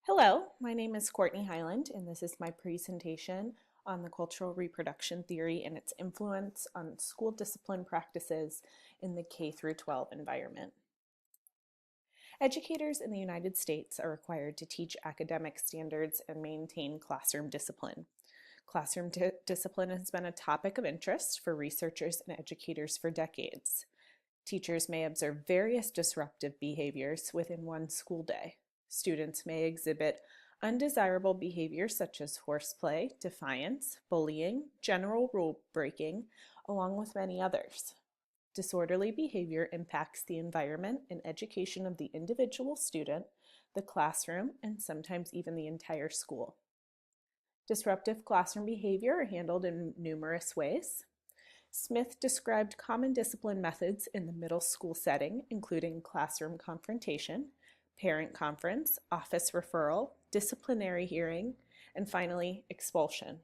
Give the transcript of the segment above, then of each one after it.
Hello, my name is Courtney Hyland, and this is my presentation on the cultural reproduction theory and its influence on school discipline practices in the K through 12 environment. Educators in the United States are required to teach academic standards and maintain classroom discipline. Classroom discipline has been a topic of interest for researchers and educators for decades. Teachers may observe various disruptive behaviors within one school day. Students may exhibit undesirable behaviors such as horseplay, defiance, bullying, general rule breaking, along with many others. Disorderly behavior impacts the environment and education of the individual student, the classroom, and sometimes even the entire school. Disruptive classroom behavior are handled in numerous ways. Smith described common discipline methods in the middle school setting, including classroom confrontation, parent conference, office referral, disciplinary hearing, and finally, expulsion.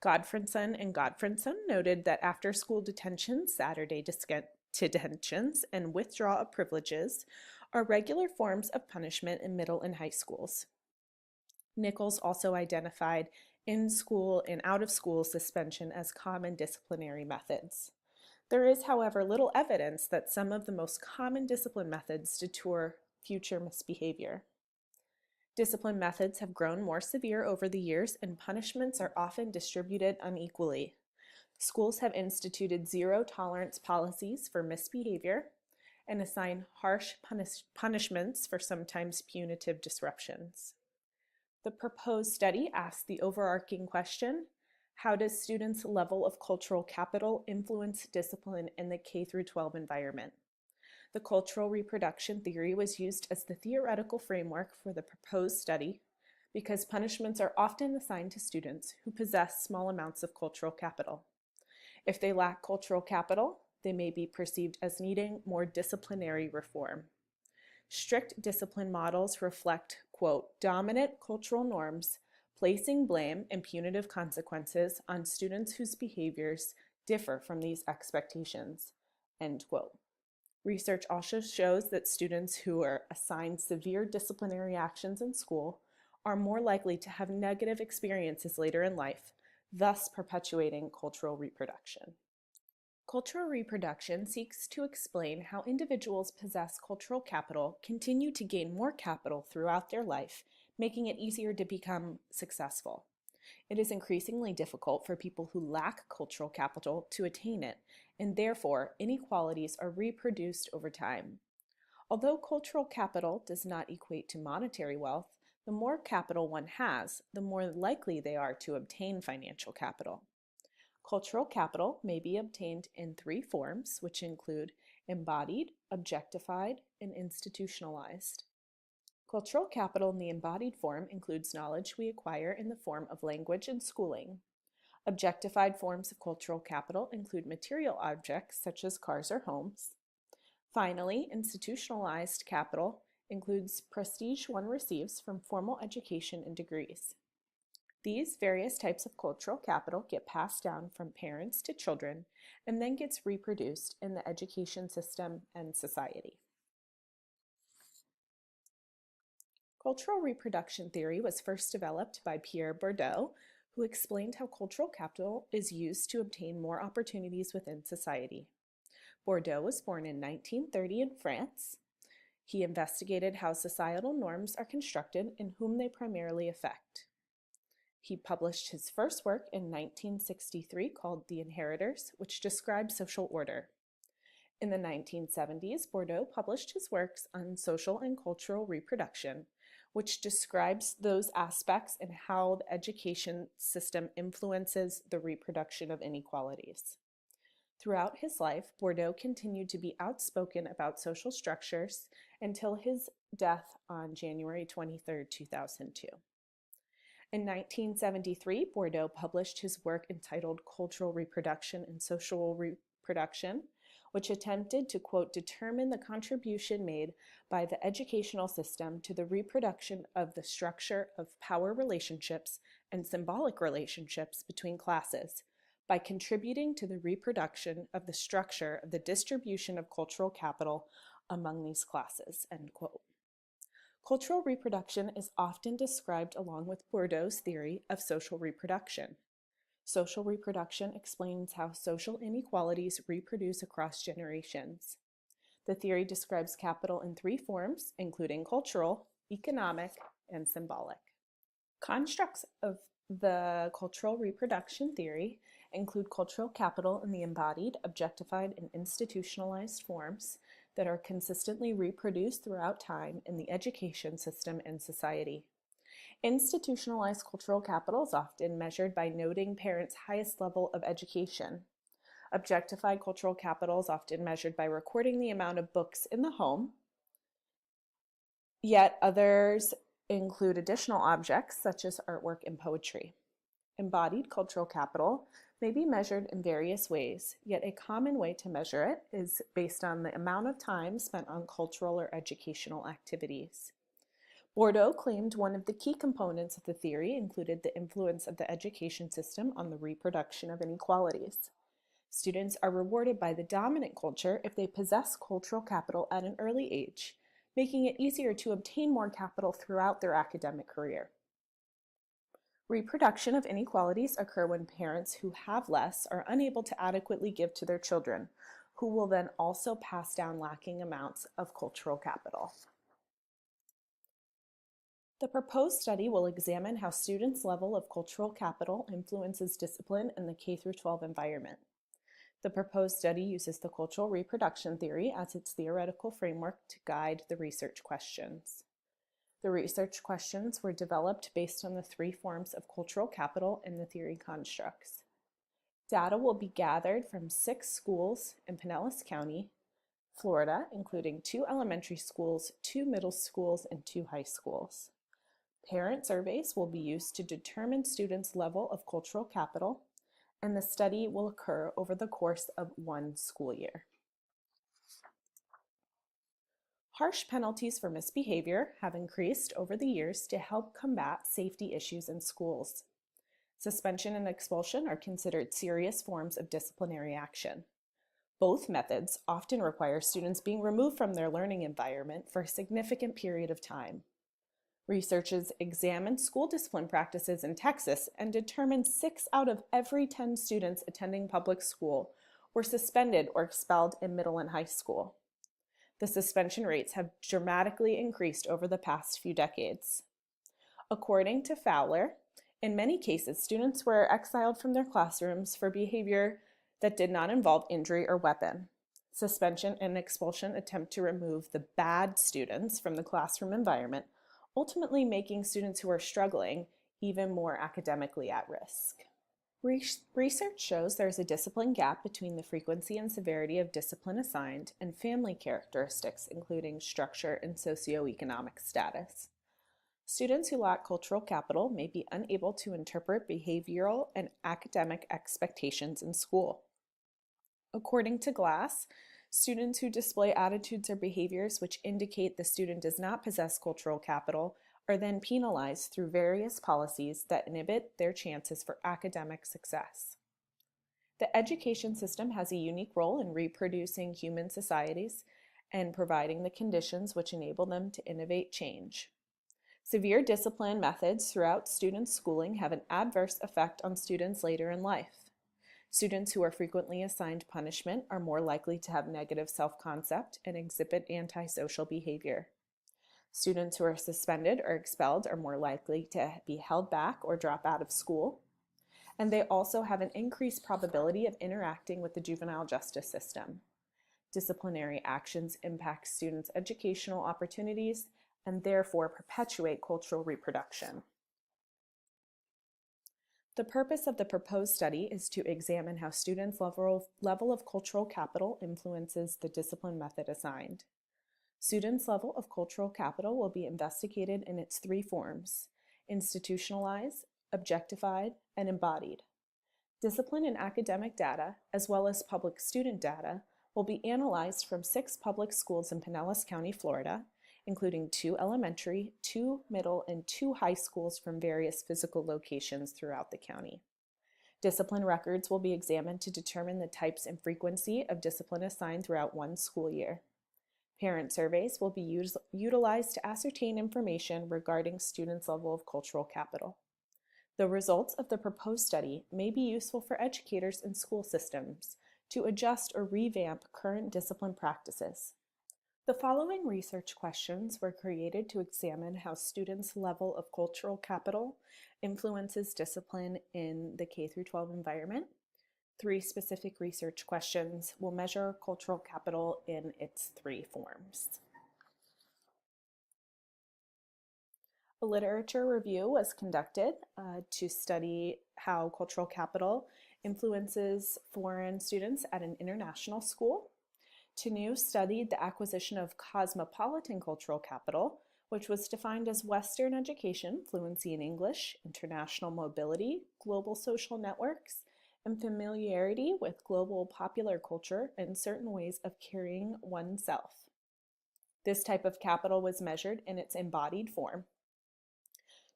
Godfredson and Godfredson noted that after-school detentions, Saturday detentions, and withdrawal of privileges are regular forms of punishment in middle and high schools. Nichols also identified in-school and out-of-school suspension as common disciplinary methods. There is, however, little evidence that some of the most common discipline methods deter future misbehavior. Discipline methods have grown more severe over the years, and punishments are often distributed unequally. Schools have instituted zero-tolerance policies for misbehavior and assign harsh punishments for sometimes punitive disruptions. The proposed study asks the overarching question: how does students' level of cultural capital influence discipline in the K through 12 environment? The cultural reproduction theory was used as the theoretical framework for the proposed study because punishments are often assigned to students who possess small amounts of cultural capital. If they lack cultural capital, they may be perceived as needing more disciplinary reform. Strict discipline models reflect, quote, dominant cultural norms, placing blame and punitive consequences on students whose behaviors differ from these expectations, end quote. Research also shows that students who are assigned severe disciplinary actions in school are more likely to have negative experiences later in life, thus perpetuating cultural reproduction. Cultural reproduction seeks to explain how individuals possess cultural capital continue to gain more capital throughout their life, making it easier to become successful. It is increasingly difficult for people who lack cultural capital to attain it, and therefore inequalities are reproduced over time. Although cultural capital does not equate to monetary wealth, the more capital one has, the more likely they are to obtain financial capital. Cultural capital may be obtained in three forms, which include embodied, objectified, and institutionalized. Cultural capital in the embodied form includes knowledge we acquire in the form of language and schooling. Objectified forms of cultural capital include material objects such as cars or homes. Finally, institutionalized capital includes prestige one receives from formal education and degrees. These various types of cultural capital get passed down from parents to children and then gets reproduced in the education system and society. Cultural reproduction theory was first developed by Pierre Bourdieu, who explained how cultural capital is used to obtain more opportunities within society. Bourdieu was born in 1930 in France. He investigated how societal norms are constructed and whom they primarily affect. He published his first work in 1963 called The Inheritors, which describes social order. In the 1970s, Bourdieu published his works on social and cultural reproduction, which describes those aspects and how the education system influences the reproduction of inequalities. Throughout his life, Bourdieu continued to be outspoken about social structures until his death on January 23, 2002. In 1973, Bourdieu published his work entitled Cultural Reproduction and Social Reproduction, which attempted to, quote, determine the contribution made by the educational system to the reproduction of the structure of power relationships and symbolic relationships between classes by contributing to the reproduction of the structure of the distribution of cultural capital among these classes, end quote. Cultural reproduction is often described along with Bourdieu's theory of social reproduction. Social reproduction explains how social inequalities reproduce across generations. The theory describes capital in three forms, including cultural, economic, and symbolic. Constructs of the cultural reproduction theory include cultural capital in the embodied, objectified, and institutionalized forms that are consistently reproduced throughout time in the education system and society. Institutionalized cultural capital is often measured by noting parents' highest level of education. Objectified cultural capital is often measured by recording the amount of books in the home, yet others include additional objects such as artwork and poetry. Embodied cultural capital may be measured in various ways, yet a common way to measure it is based on the amount of time spent on cultural or educational activities. Bourdieu claimed one of the key components of the theory included the influence of the education system on the reproduction of inequalities. Students are rewarded by the dominant culture if they possess cultural capital at an early age, making it easier to obtain more capital throughout their academic career. Reproduction of inequalities occur when parents who have less are unable to adequately give to their children, who will then also pass down lacking amounts of cultural capital. The proposed study will examine how students' level of cultural capital influences discipline in the K-12 environment. The proposed study uses the cultural reproduction theory as its theoretical framework to guide the research questions. The research questions were developed based on the three forms of cultural capital in the theory constructs. Data will be gathered from 6 schools in Pinellas County, Florida, including 2 elementary schools, 2 middle schools, and 2 high schools. Parent surveys will be used to determine students' level of cultural capital, and the study will occur over the course of 1 school year. Harsh penalties for misbehavior have increased over the years to help combat safety issues in schools. Suspension and expulsion are considered serious forms of disciplinary action. Both methods often require students being removed from their learning environment for a significant period of time. Researchers examined school discipline practices in Texas and determined 6 out of every 10 students attending public school were suspended or expelled in middle and high school. The suspension rates have dramatically increased over the past few decades. According to Fowler, in many cases, students were exiled from their classrooms for behavior that did not involve injury or weapon. Suspension and expulsion attempt to remove the bad students from the classroom environment, ultimately making students who are struggling even more academically at risk. Research shows there's a discipline gap between the frequency and severity of discipline assigned and family characteristics, including structure and socioeconomic status. Students who lack cultural capital may be unable to interpret behavioral and academic expectations in school. According to Glass, students who display attitudes or behaviors which indicate the student does not possess cultural capital are then penalized through various policies that inhibit their chances for academic success. The education system has a unique role in reproducing human societies and providing the conditions which enable them to innovate change. Severe discipline methods throughout students' schooling have an adverse effect on students later in life. Students who are frequently assigned punishment are more likely to have negative self-concept and exhibit antisocial behavior. Students who are suspended or expelled are more likely to be held back or drop out of school. And they also have an increased probability of interacting with the juvenile justice system. Disciplinary actions impact students' educational opportunities and therefore perpetuate cultural reproduction. The purpose of the proposed study is to examine how students' level of cultural capital influences the discipline method assigned. Students' level of cultural capital will be investigated in its 3 forms: institutionalized, objectified, and embodied. Discipline and academic data, as well as public student data, will be analyzed from 6 public schools in Pinellas County, Florida, including 2 elementary, 2 middle, and 2 high schools from various physical locations throughout the county. Discipline records will be examined to determine the types and frequency of discipline assigned throughout 1 school year. Parent surveys will be utilized to ascertain information regarding students' level of cultural capital. The results of the proposed study may be useful for educators and school systems to adjust or revamp current discipline practices. The following research questions were created to examine how students' level of cultural capital influences discipline in the K-12 environment. 3 specific research questions will measure cultural capital in its 3 forms. A literature review was conducted to study how cultural capital influences foreign students at an international school. Tanu studied the acquisition of cosmopolitan cultural capital, which was defined as Western education, fluency in English, international mobility, global social networks, and familiarity with global popular culture and certain ways of carrying oneself. This type of capital was measured in its embodied form.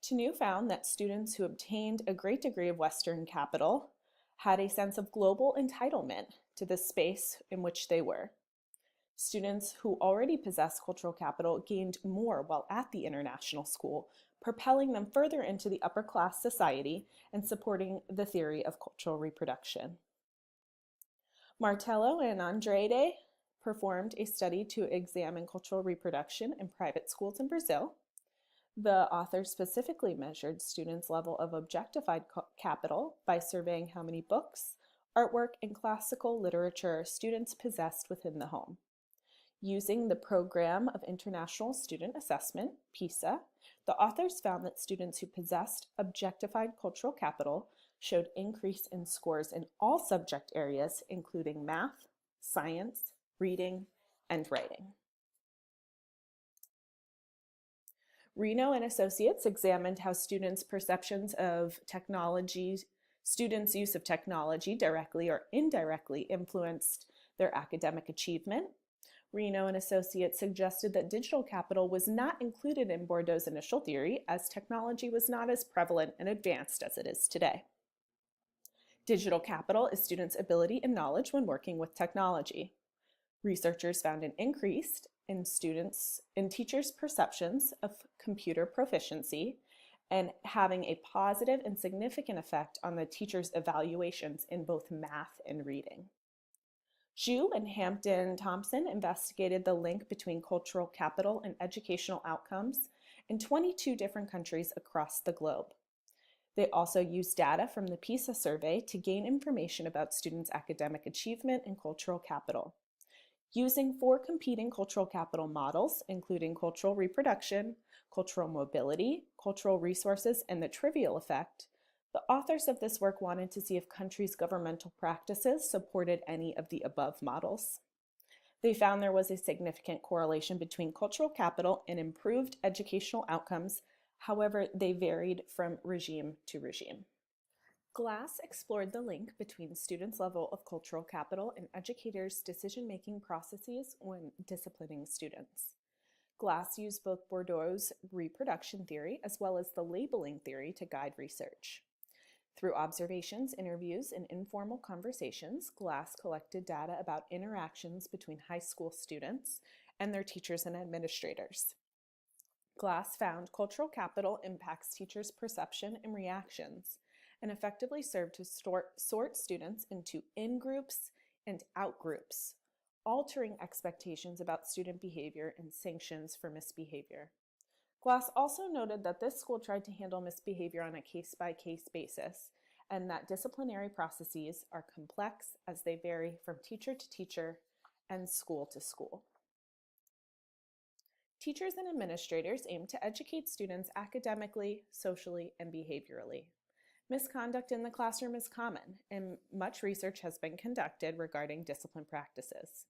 Tanu found that students who obtained a great degree of Western capital had a sense of global entitlement to the space in which they were. Students who already possessed cultural capital gained more while at the international school, propelling them further into the upper class society and supporting the theory of cultural reproduction. Martello and Andrade performed a study to examine cultural reproduction in private schools in Brazil. The authors specifically measured students' level of objectified capital by surveying how many books, artwork, and classical literature students possessed within the home. Using the Program of International Student Assessment, PISA, the authors found that students who possessed objectified cultural capital showed increase in scores in all subject areas, including math, science, reading, and writing. Reno and Associates examined how students' perceptions of students' use of technology directly or indirectly influenced their academic achievement. Reno and Associates suggested that digital capital was not included in Bordeaux's initial theory, as technology was not as prevalent and advanced as it is today. Digital capital is students' ability and knowledge when working with technology. Researchers found an increase in teachers' perceptions of computer proficiency and having a positive and significant effect on the teachers' evaluations in both math and reading. Zhu and Hampton-Thompson investigated the link between cultural capital and educational outcomes in 22 different countries across the globe. They also used data from the PISA survey to gain information about students' academic achievement and cultural capital. Using 4 competing cultural capital models, including cultural reproduction, cultural mobility, cultural resources, and the trivial effect, the authors of this work wanted to see if countries' governmental practices supported any of the above models. They found there was a significant correlation between cultural capital and improved educational outcomes. However, they varied from regime to regime. Glass explored the link between students' level of cultural capital and educators' decision-making processes when disciplining students. Glass used both Bordeaux's reproduction theory as well as the labeling theory to guide research. Through observations, interviews, and informal conversations, Glass collected data about interactions between high school students and their teachers and administrators. Glass found cultural capital impacts teachers' perception and reactions, and effectively served to sort students into in-groups and out-groups, altering expectations about student behavior and sanctions for misbehavior. Glass also noted that this school tried to handle misbehavior on a case-by-case basis, and that disciplinary processes are complex as they vary from teacher to teacher and school to school. Teachers and administrators aim to educate students academically, socially, and behaviorally. Misconduct in the classroom is common, and much research has been conducted regarding discipline practices.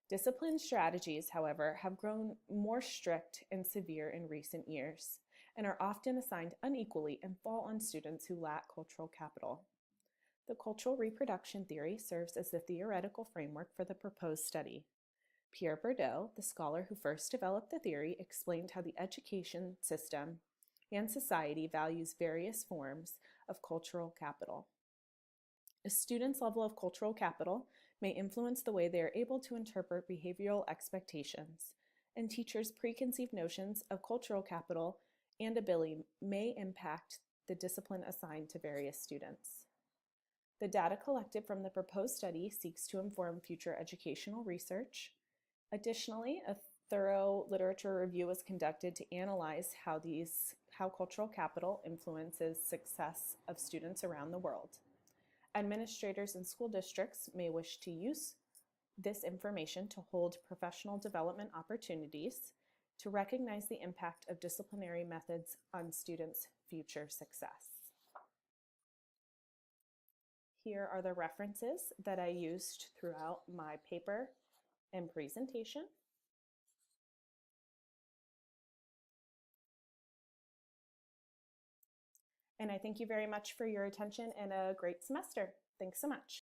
Discipline strategies, however, have grown more strict and severe in recent years, and are often assigned unequally and fall on students who lack cultural capital. The cultural reproduction theory serves as the theoretical framework for the proposed study. Pierre Bourdieu, the scholar who first developed the theory, explained how the education system and society values various forms of cultural capital. A student's level of cultural capital may influence the way they are able to interpret behavioral expectations, and teachers' preconceived notions of cultural capital and ability may impact the discipline assigned to various students. The data collected from the proposed study seeks to inform future educational research. Additionally, a thorough literature review was conducted to analyze how cultural capital influences success of students around the world. Administrators and school districts may wish to use this information to hold professional development opportunities to recognize the impact of disciplinary methods on students' future success. Here are the references that I used throughout my paper and presentation. And I thank you very much for your attention and a great semester. Thanks so much.